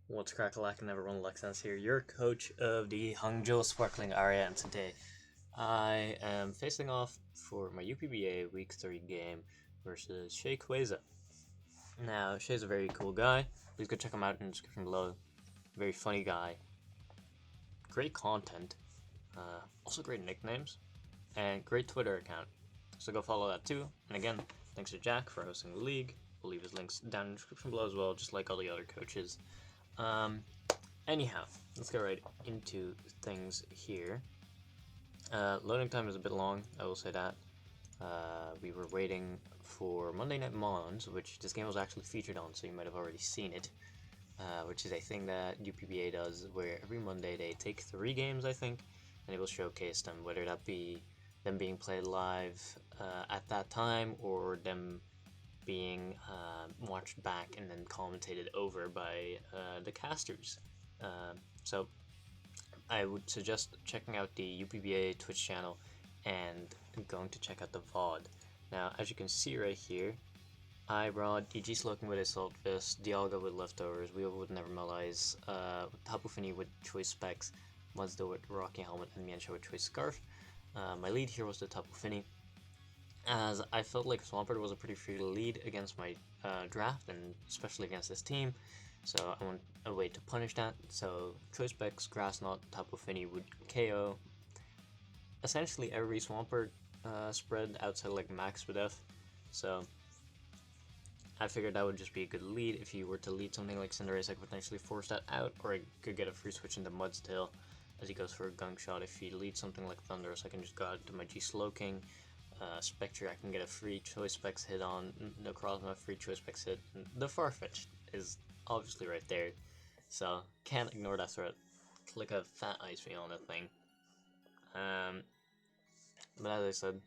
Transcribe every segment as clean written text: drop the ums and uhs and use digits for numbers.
What's crackalackin, everyone? Luxanse here, your coach of the Hangzhou Sparkling area, and today I am facing off for my UPBA Week 3 game versus Shayquaza. Now, Shay's a very cool guy. Please go check him out in the description below. Very funny guy. Great content. Also great nicknames. And great Twitter account. So go follow that too. And again, thanks to Jack for hosting the league. We'll leave his links down in the description below as well, just like all the other coaches. Anyhow, let's get right into things here. Loading time is a bit long, I will say that. We were waiting for Monday Night Mons, which this game was actually featured on, so you might have already seen it. Which is a thing that UPBA does, where every Monday they take 3 games, I think, and they will showcase them, whether that be them being played live at that time, or them being watched back and then commentated over by the casters. So I would suggest checking out the UPBA Twitch channel and going to check out the VOD. Now, as you can see right here, I brought DG Slocum with Assault Fist, Dialga with Leftovers, Weevil with Nevermelize, Tapu Fini with Choice Specs, Mudsdale with Rocky Helmet, and Miensha with Choice Scarf. My lead here was the Tapu Fini, as I felt like Swampert was a pretty free lead against my draft, and especially against this team, so I want a way to punish that. So Choice Specs, Grass Knot, Tapu Fini would KO essentially every Swampert spread outside like Max with F, so I figured that would just be a good lead. If you were to lead something like Cinderace, I could potentially force that out, or I could get a free switch into Mudsdale as he goes for a Gunk Shot. If he leads something like Thunderous, I can just go out to my G-Slowking. Spectre, I can get a free Choice Specs hit on, Necrozma, free Choice Specs hit. And the Farfetch'd is obviously right there, so can't ignore that threat. Click a fat ice me on that thing. But as I said,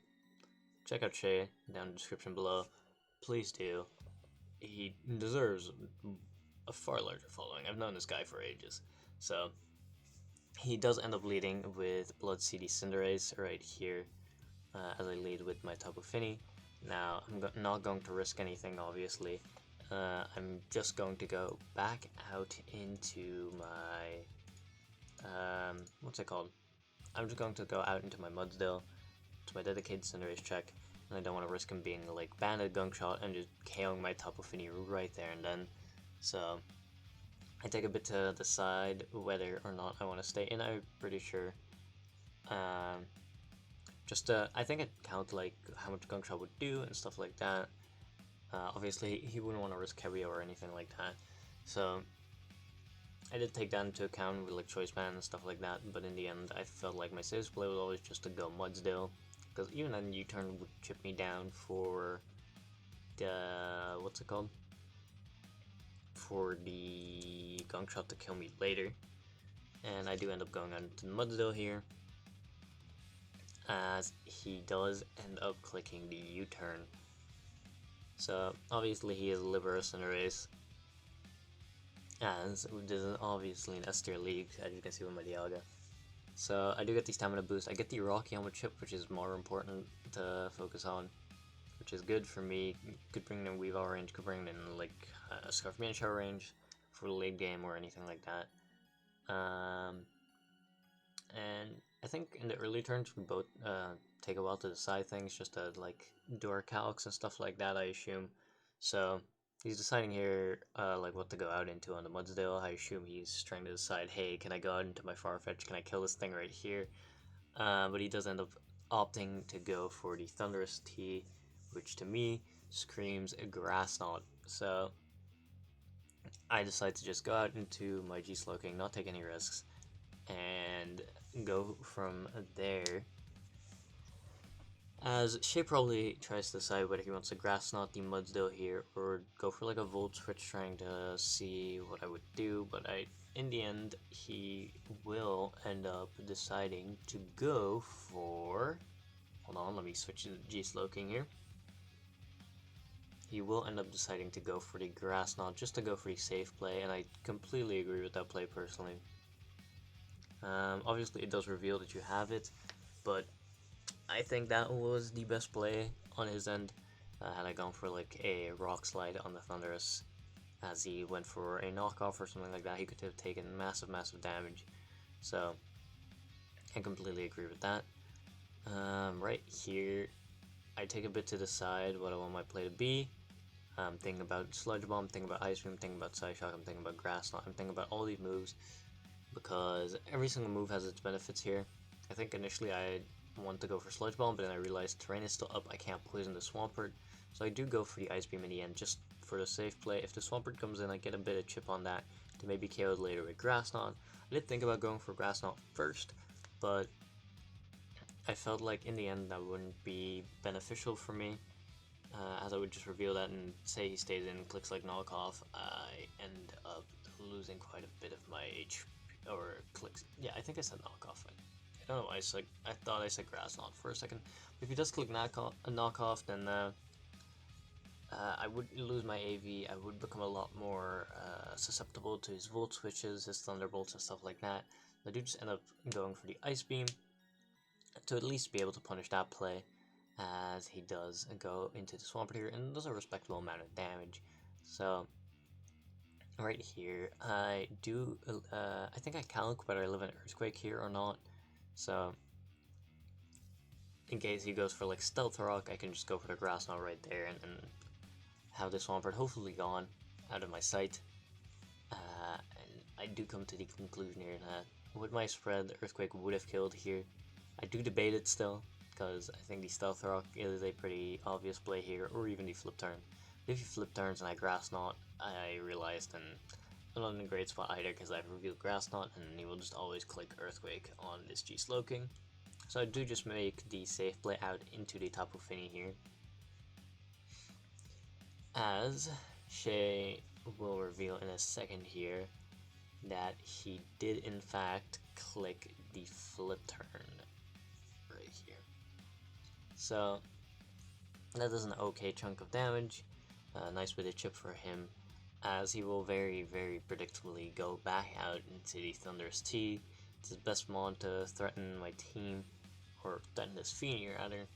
check out Shay down in the description below. Please do. He deserves a far larger following. I've known this guy for ages. So he does end up leading with Blood CD Cinderace right here, as I lead with my Tapu Fini. Now, I'm not going to risk anything, obviously. I'm just going to go back out into my, what's it called? I'm just going to go out into my Mudsdale, to my dedicated Cinderace check, and I don't want to risk him being like banded Gunk Shot and just KOing my Tapu Fini right there and then. So I take a bit to decide whether or not I want to stay in. I'm pretty sure. I think it counts like how much Gunk Shot would do and stuff like that. Obviously, he wouldn't want to risk heavy or anything like that. So I did take that into account with like Choice Band and stuff like that. But in the end, I felt like my safest play was always just to go Mudsdale, because even then U-turn would chip me down for the what's it called? For the Gunk Shot to kill me later. And I do end up going on to Mudsdale here, as he does end up clicking the U-turn. So obviously he is Liberus in a race, as this is obviously an S tier league, as you can see with my Dialga. So I do get the stamina boost. I get the Rocky Helmet chip, which is more important to focus on, which is good for me. Could bring in Weavile range, could bring in like a Scarf Miensha range for the late game or anything like that. And I think in the early turns we both take a while to decide things, just to like do our calcs and stuff like that, I assume. So he's deciding here like what to go out into on the Mudsdale. I assume he's trying to decide, hey, can I go out into my Farfetch? Can I kill this thing right here? But he does end up opting to go for the Thunderous T, which to me screams a Grass Knot. So I decide to just go out into my G-Slowking, not take any risks, and go from there. As Shay probably tries to decide whether he wants to Grass Knot the Mudsdale here, or go for like a Volt Switch trying to see what I would do, but in the end, he will end up deciding to go for, hold on, let me switch to G-Slowking here. He will end up deciding to go for the Grass Knot, just to go for the safe play, and I completely agree with that play personally. Obviously it does reveal that you have it, but I think that was the best play on his end. Had I gone for like a Rock Slide on the Thunderous, as he went for a knockoff or something like that. He could have taken massive damage. So I completely agree with that. Right here, I take a bit to decide what I want my play to be. I'm thinking about Sludge Bomb, I'm thinking about Ice Cream, I'm thinking about Side Shock, I'm thinking about Grass Knot, I'm thinking about all these moves, because every single move has its benefits here. I think initially I wanted to go for Sludge Bomb, but then I realized terrain is still up, I can't poison the Swampert, so I do go for the Ice Beam in the end, just for the safe play. If the Swampert comes in, I get a bit of chip on that to maybe KO it later with Grass Knot. I did think about going for Grass Knot first, but I felt like in the end that wouldn't be beneficial for me, as I would just reveal that and say he stays in and clicks like knockoff. I end up losing quite a bit of my HP, or clicks. Yeah, I think I said knockoff. I don't know why I thought I said Grass Knot for a second. But if he does click knockoff, then I would lose my AV. I would become a lot more susceptible to his Volt Switches, his Thunderbolts, and stuff like that. I do just end up going for the Ice Beam to at least be able to punish that play, as he does go into the Swampert here and does a respectable amount of damage. So right here, I think I calc whether I live in Earthquake here or not. So in case he goes for like Stealth Rock, I can just go for the Grass Knot right there and have the Swampert hopefully gone out of my sight. And I do come to the conclusion here that with my spread, the Earthquake would have killed here. I do debate it still, because I think the Stealth Rock is a pretty obvious play here, or even the Flip Turn. But if he Flip Turns and I Grass Knot, I realized then I'm not in a great spot either, because I've revealed Grass Knot and he will just always click Earthquake on this G-Slowking. So I do just make the safe play out into the Tapu Fini here, as Shay will reveal in a second here that he did in fact click the Flip Turn right here. So that does an okay chunk of damage. Nice bit of chip for him, as he will very predictably go back out into the Thunderous T. It's his best mon to threaten my team, or threaten this Fini rather.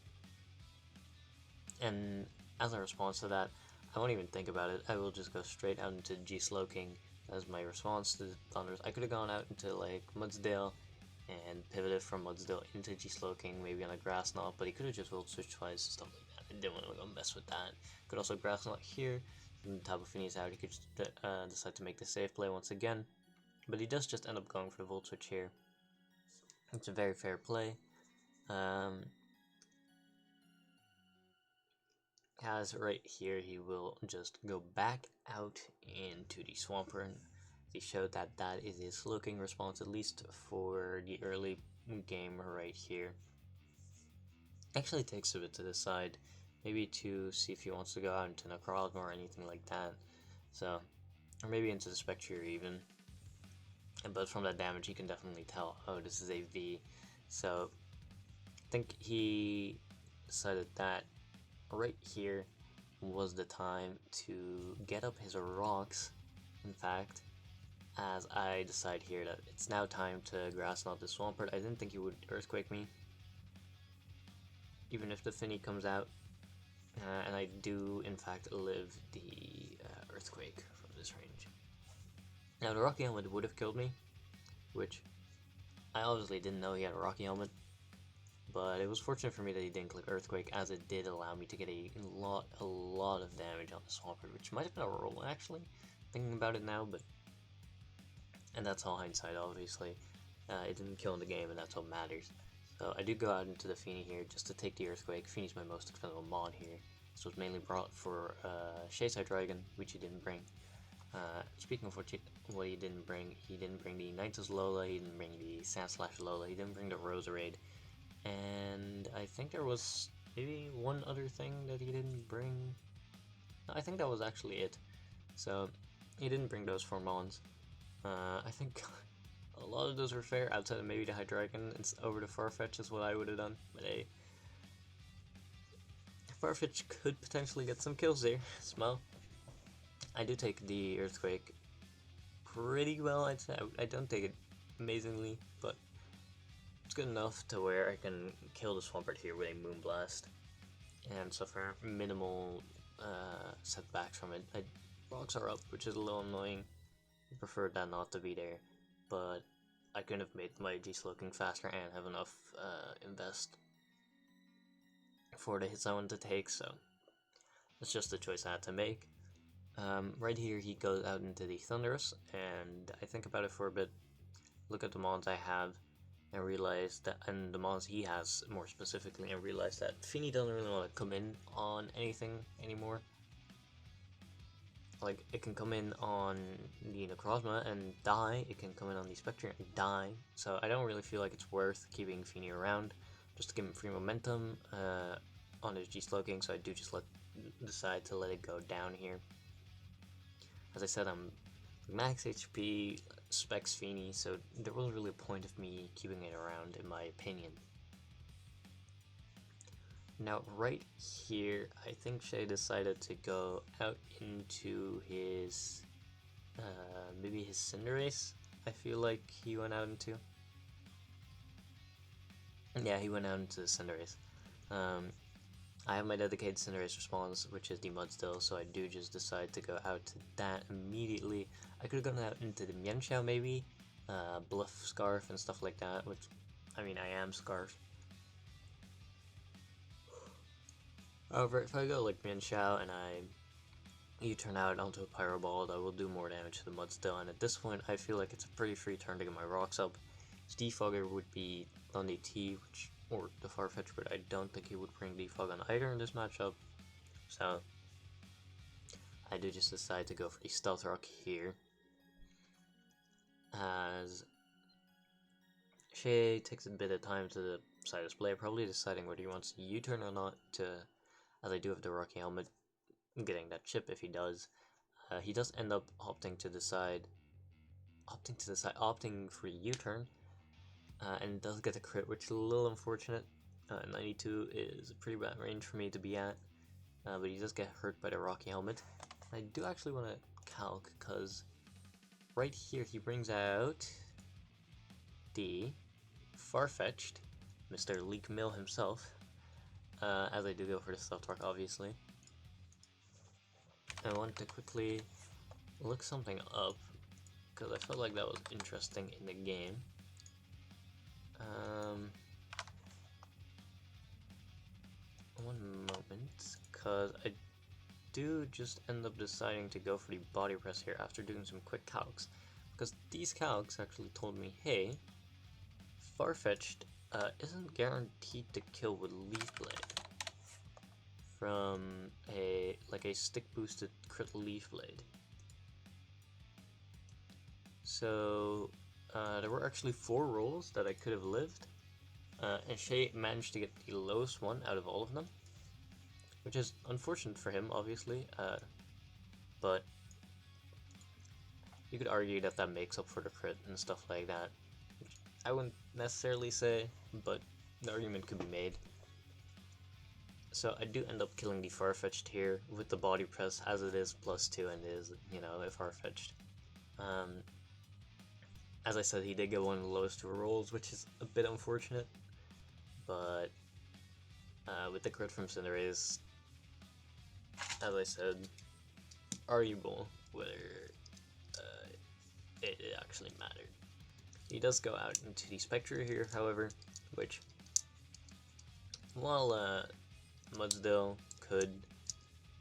And as a response to that, I won't even think about it. I will just go straight out into G-Slowking as my response to the Thunders. I could have gone out into like Mudsdale and pivoted from Mudsdale into G-Slowking, maybe on a Grass Knot, but he could have just Volt Switch twice, stuff like that. I didn't want to go mess with that. Could also Grass Knot here, and Tapu Fini is out. He could just decide to make the safe play once again, but he does just end up going for the Volt Switch here. It's a very fair play. As right here, he will just go back out into the Swampert. He showed that that is his looking response, at least for the early game right here. Actually takes a bit to the side, maybe to see if he wants to go out into Necrozma or anything like that. So, or maybe into the Spectre even. But from that damage, you can definitely tell, oh, this is a V. So, I think he decided that right here was the time to get up his rocks, in fact, as I decide here that it's now time to Grass Knot the Swampert. I didn't think he would Earthquake me, even if the Fini comes out, and I do in fact live the Earthquake from this range. Now the Rocky Helmet would have killed me, which I obviously didn't know he had a Rocky Helmet, but it was fortunate for me that he didn't click Earthquake, as it did allow me to get a lot of damage on the Swampert, which might have been a roll actually, thinking about it now, and that's all hindsight obviously. It didn't kill in the game, and that's what matters. So I do go out into the Fini here just to take the Earthquake. Fini's my most expensive mon here. This was mainly brought for Shayside Dragon, which he didn't bring. Speaking of what he didn't bring the Knights Lola, he didn't bring the Sandslash Lola, he didn't bring the Roserade. And I think there was maybe one other thing that he didn't bring. No, I think that was actually it. So he didn't bring those 4 mons. I think a lot of those were fair, outside of maybe the Hydreigon and over the Farfetch is what I would have done. But hey, Farfetch could potentially get some kills there. Smell. I do take the Earthquake pretty well, I'd say. I don't take it amazingly, but it's good enough to where I can kill the Swampert here with a Moonblast and suffer minimal setbacks from it. rocks are up, which is a little annoying. I prefer that not to be there, but I couldn't have made my G-Sloking faster and have enough invest for the hits I wanted to take, so it's just a choice I had to make. Right here he goes out into the Thunderous, and I think about it for a bit, look at the mons I have, and realize that, and the mons he has more specifically, and realize that Fini doesn't really want to come in on anything anymore. Like, it can come in on the Necrozma and die, it can come in on the Spectre and die, so I don't really feel like it's worth keeping Fini around, just to give him free momentum on his G-Sloking, so I do just decide to let it go down here. As I said, I'm max HP, specs Fini, so there wasn't really a point of me keeping it around, in my opinion. Now, right here, I think Shay decided to go out into his, maybe his Cinderace, I feel like he went out into. Yeah, he went out into the Cinderace. I have my dedicated Cinderace response, which is the Mudstill, so I do just decide to go out to that immediately. I could have gone out into the Mienshao maybe, Bluff Scarf and stuff like that, which, I mean, I am Scarf. However, if I go like Mienshao and you turn out onto a Pyro Ball, I will do more damage to the Mudstill, and at this point I feel like it's a pretty free turn to get my rocks up. His Defogger would be on the T, or the Farfetch, but I don't think he would bring Defog on either in this matchup, so I do just decide to go for the Stealth Rock here, as Shay takes a bit of time to decide his play, probably deciding whether he wants to U-turn or not, as I do have the Rocky Helmet, getting that chip if he does. He does end up opting for a U-turn, and does get a crit, which is a little unfortunate. 92 is a pretty bad range for me to be at, but he does get hurt by the Rocky Helmet. I do actually want to calc, because right here he brings out the Farfetch'd Mr. LEEK Mill himself, as I do go for the Stealth Rock, obviously. I want to quickly look something up, because I felt like that was interesting in the game. One moment, because I do just end up deciding to go for the Body Press here after doing some quick calcs, because these calcs actually told me, hey, Farfetch'd isn't guaranteed to kill with Leaf Blade from a stick boosted crit Leaf Blade. So there were actually 4 rolls that I could have lived, and Shay managed to get the lowest one out of all of them, which is unfortunate for him, obviously, but you could argue that that makes up for the crit and stuff like that, which I wouldn't necessarily say, but the argument could be made. So I do end up killing the Farfetch'd here with the Body Press, as it is +2 and is, you know, a Farfetch'd. As I said, he did get one of the lowest 2 rolls, which is a bit unfortunate, but with the crit from Cinderace, as I said, arguable whether it actually mattered. He does go out into the Spectre here, however, which, while Mudstill could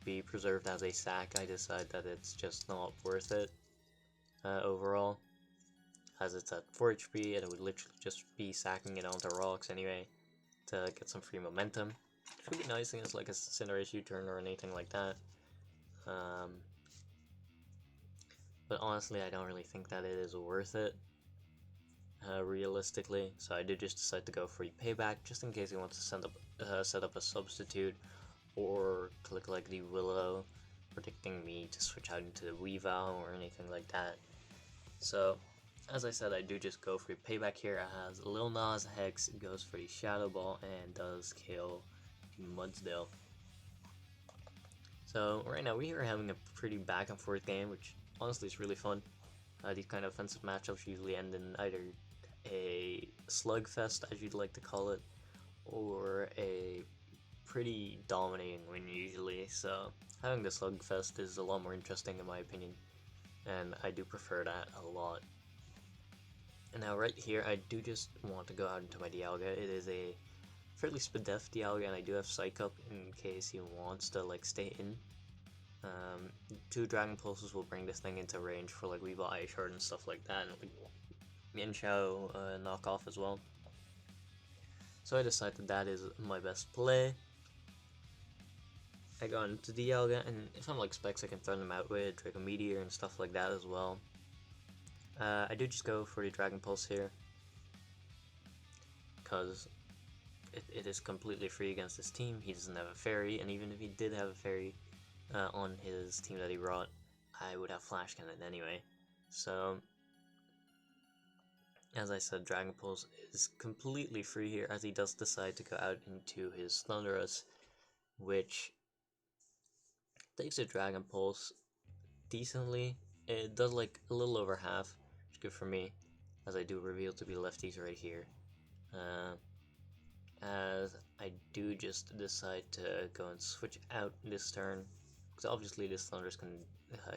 be preserved as a sack, I decide that it's just not worth it overall, as it's at 4 HP and it would literally just be sacking it onto rocks anyway to get some free momentum. Which would be nice against like a Cinderace U-turn or anything like that. But honestly, I don't really think that it is worth it, realistically. So I did just decide to go for the Payback, just in case he wants to set up a substitute, or click like the Willow, predicting me to switch out into the Weavile or anything like that. So, as I said, I do just go for Payback here, as Lil Nas Hex goes for the Shadow Ball and does kill the Mudstill. So right now we are having a pretty back and forth game, which honestly is really fun. These kind of offensive matchups usually end in either a slugfest, as you'd like to call it, or a pretty dominating win usually, so having the slugfest is a lot more interesting in my opinion, and I do prefer that a lot. And now right here, I do just want to go out into my Dialga. It is a fairly speed-def Dialga, and I do have Psych up in case he wants to like stay in. 2 Dragon Pulses will bring this thing into range for like Weevil Ice Shard and stuff like that, and like Mienshao knockoff as well. So I decided that is my best play. I got into Dialga, and if I'm like Specs, I can throw them out with Draco Meteor and stuff like that as well. I do just go for the Dragon Pulse here, because it is completely free against this team. He doesn't have a fairy, and even if he did have a fairy on his team that he brought, I would have Flash Cannon anyway. So, as I said, Dragon Pulse is completely free here, as he does decide to go out into his Thunderous, which takes a Dragon Pulse decently. It does like a little over half, which is good for me, as I do reveal to be lefties right here. As I do just decide to go and switch out this turn, because obviously this Thunderous can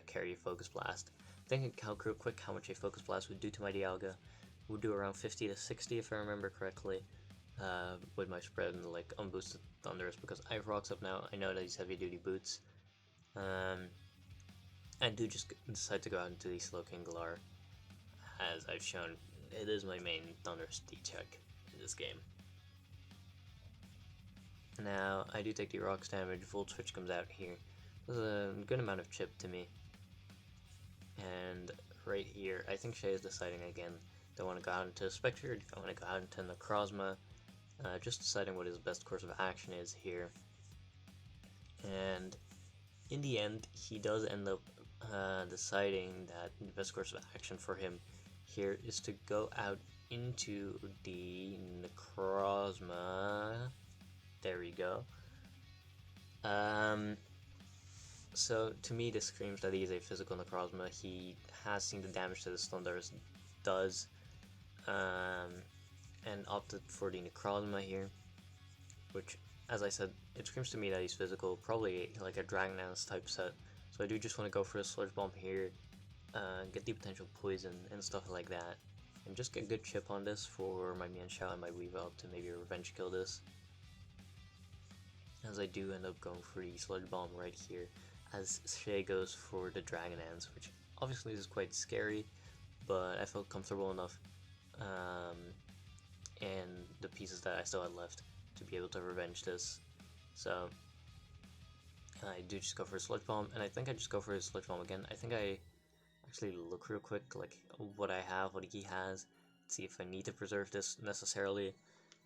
carry a Focus Blast. I think I can calculate real quick how much a Focus Blast would do to my Dialga. It would do around 50 to 60 if I remember correctly, with my spread and like unboosted Thunderous, because I have Rocks up now. I know that he's heavy duty boots. I do just decide to go out into the Slowking Galar, as I've shown it is my main Thunderous D-check in this game. Now, I do take the Rocks damage, Volt Switch comes out here. There's a good amount of chip to me. And right here, I think Shay is deciding again. Do I want to go out into Spectre? Do I want to go out into Necrozma? Just deciding what his best course of action is here. And in the end, he does end up deciding that the best course of action for him here is to go out into the Necrozma. There we go. So to me this screams that he is a physical Necrozma. He has seen the damage that the Thunderous does, and opted for the Necrozma here, which, as I said, it screams to me that he's physical, probably like a Dragon Dance type set. So I do just want to go for a Sludge Bomb here, get the potential poison and stuff like that, and just get good chip on this for my Mienshao and my Weavile to maybe revenge kill this. As I do end up going for the Sludge Bomb right here, as Shay goes for the Dragon Dance, which obviously is quite scary, but I felt comfortable enough and the pieces that I still had left to be able to revenge this. So I do just go for a Sludge Bomb, and I think I just go for a Sludge Bomb again. I think I actually look real quick like what I have, what he has, see if I need to preserve this necessarily,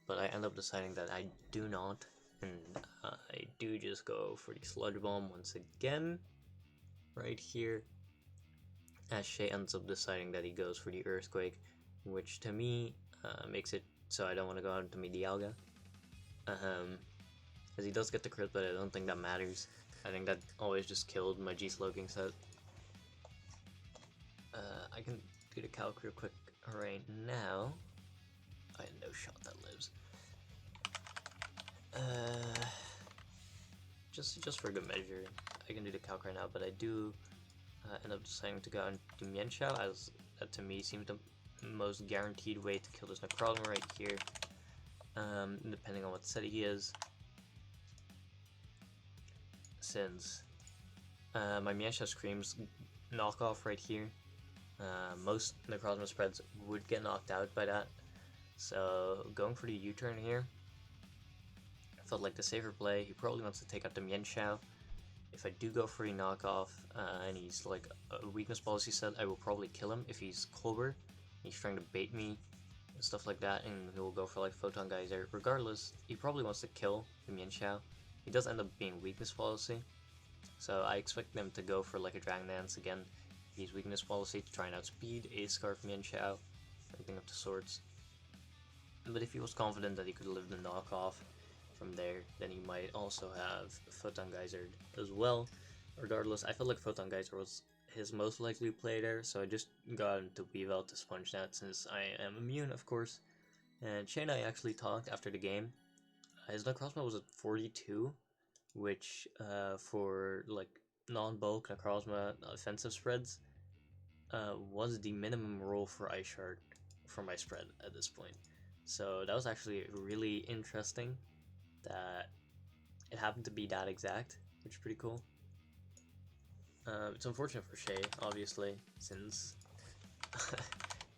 but I end up deciding that I do not. And I do just go for the Sludge Bomb once again, right here, as Shay ends up deciding that he goes for the Earthquake, which to me makes it so I don't want to go out into my Dialga, as he does get the crit, but I don't think that matters. I think that always just killed my G-Slowking set. I can do the calc real quick right now. I have no shot that lives. Just for good measure, I can do the calc right now, but I do end up deciding to go into Mienshao, as that to me seemed the most guaranteed way to kill this Necrozma right here, depending on what set he is, since my Mienshao screams knockoff right here. Most Necrozma spreads would get knocked out by that, so going for the U-turn here felt like the safer play. He probably wants to take out the Mienshao. If I do go for a knockoff and he's like a weakness policy set, I will probably kill him. If he's Clover, he's trying to bait me and stuff like that, and he will go for like Photon Geyser. Regardless, he probably wants to kill the Mienshao. He does end up being weakness policy, so I expect them to go for like a Dragon Dance again. He's weakness policy to try and outspeed a Scarf Mienshao, anything up to sorts. But if he was confident that he could live the knockoff from there, then he might also have Photon Geyser as well. Regardless, I felt like Photon Geyser was his most likely play there, so I just got into Weavile to sponge that since I am immune, of course. And Shay and I actually talked after the game. his necrozma was at 42, which for like non-bulk necrozma offensive spreads was the minimum roll for Ice Shard for my spread at this point. So that was actually really interesting that it happened to be that exact, which is pretty cool. It's unfortunate for Shay, obviously, since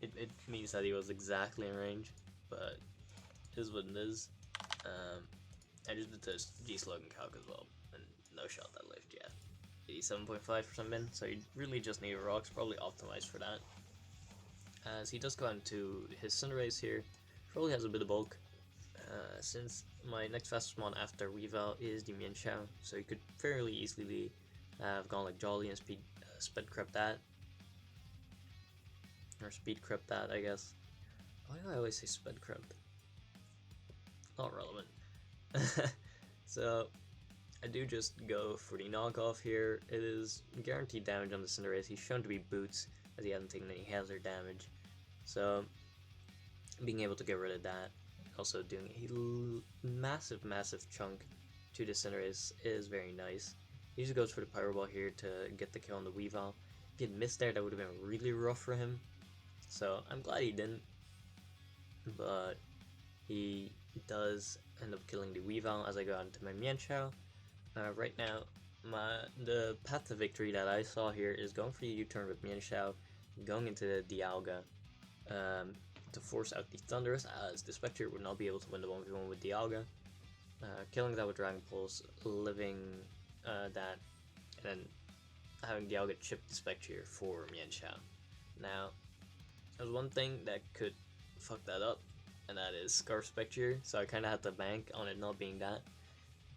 it means that he was exactly in range, but it is what it is. I just did this G-Slug and calc as well, and no shot that lived yet. 87.5% min, so you really just need rocks, probably optimized for that. As he does go into his Cinderace here, probably has a bit of bulk, since my next fastest mon after Weavile is the Mienshao, so you could fairly easily have gone like Jolly and speed crept that. Or speed crept that, I guess. Why do I always say speed crept? Not relevant. So, I do just go for the knockoff here. It is guaranteed damage on the Cinderace. He's shown to be boots, as he hasn't taken any hazard damage. So, being able to get rid of that, also doing a massive chunk to the Cinderace is very nice. He just goes for the Pyro Ball here to get the kill on the Weavile. If he had missed there, that would have been really rough for him. So, I'm glad he didn't. But he does end up killing the Weavile as I go out into my Mienshao. Right now, the path to victory that I saw here is going for the U-turn with Mienshao, going into the Dialga to force out the Thundurus, as the Spectre would not be able to win the 1v1 with Dialga. Killing that with Dragon Pulse, living that, and then having Dialga chip the Spectre for Mienshao. Now, there's one thing that could fuck that up, and that is Scarf Spectre, so I kind of had to bank on it not being that.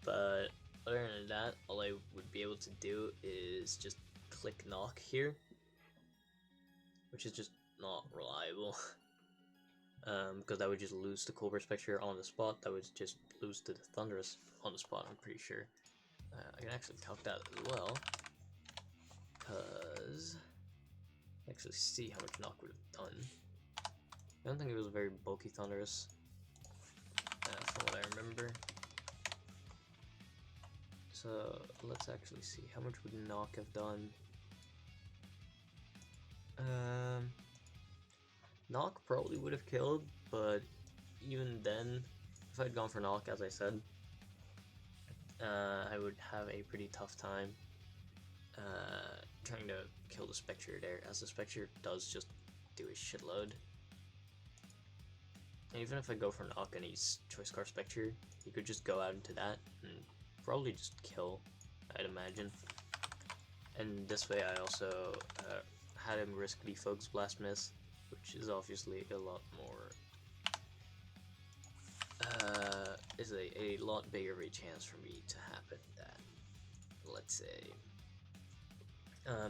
But other than that, all I would be able to do is just click Knock here, which is just not reliable. Because I would just lose the Cobra Spectre on the spot, that would just lose to the Thundurus on the spot, I'm pretty sure. I can actually calc that as well, because actually see how much Knock would have done. I don't think it was a very bulky Thundurus, from what I remember. So let's actually see how much would Knock have done. Knock probably would have killed, but even then, if I'd gone for Knock, as I said, I would have a pretty tough time trying to kill the Spectre there, as the Spectre does just do a shitload. And even if I go for Knock and he's Choice Scarf Spectre, he could just go out into that and probably just kill, I'd imagine. And this way I also had him risk the Focus Blast miss, which is obviously a lot more, is a lot bigger of a chance for me to happen than, let's say,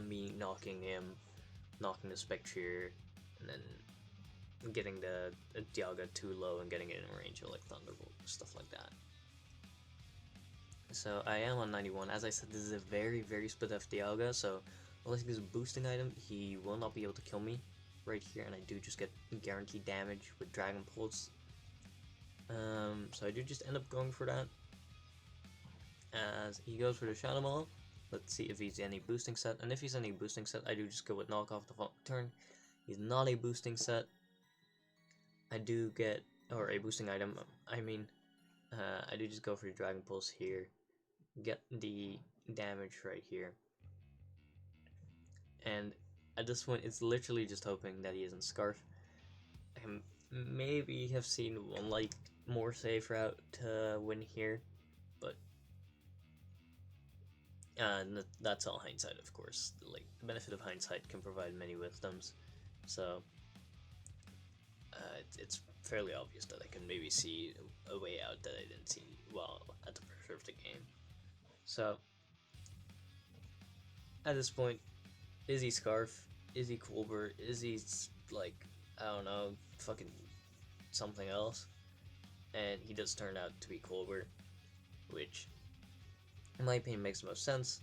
me knocking him, knocking the Spectre, and then getting the Dialga too low and getting it in range of like Thunderbolt, stuff like that. So I am on 91. As I said, this is a very split F Dialga, so unless he gives a boosting item, he will not be able to kill me right here, and I do just get guaranteed damage with Dragon Pulse. So I do just end up going for that. As he goes for the Shadow Maul, let's see if he's any boosting set, and if he's any boosting set, I do just go with Knock off the turn. He's not a boosting set. I do get, or a boosting item, I mean, I do just go for the Dragon Pulse here, get the damage right here, and at this point it's literally just hoping that he isn't Scarf. I can maybe have seen one like more safe route to win here, but that's all hindsight, of course. Like, the benefit of hindsight can provide many wisdoms, so it's fairly obvious that I can maybe see a way out that I didn't see well at the pressure of the game. So at this point, is he Scarf? Is he Colbert? Is he like, I don't know, fucking something else? And he does turn out to be Colbert, which in my opinion makes the most sense.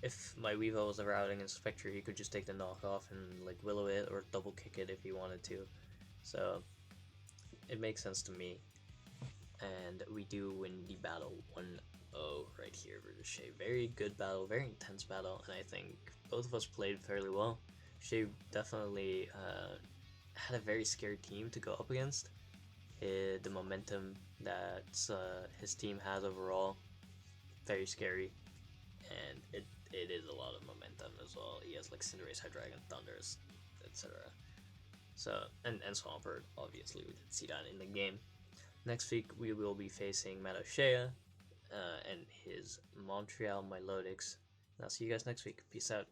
If my Weavile was ever outing in Spectre, he could just take the knockoff and like willow it or double kick it if he wanted to. So it makes sense to me. and we do win the battle 1-0 right here versus Shay. Very good battle, very intense battle, and I think both of us played fairly well. Shay definitely had a very scary team to go up against. The momentum that his team has overall, very scary, and it is a lot of momentum as well. He has like Cinderace, Hydreigon, Thunders, etc. So and Swampert, obviously we did see that in the game. Next week we will be facing Shayquaza and his Montreal Milotics. And I'll see you guys next week. Peace out.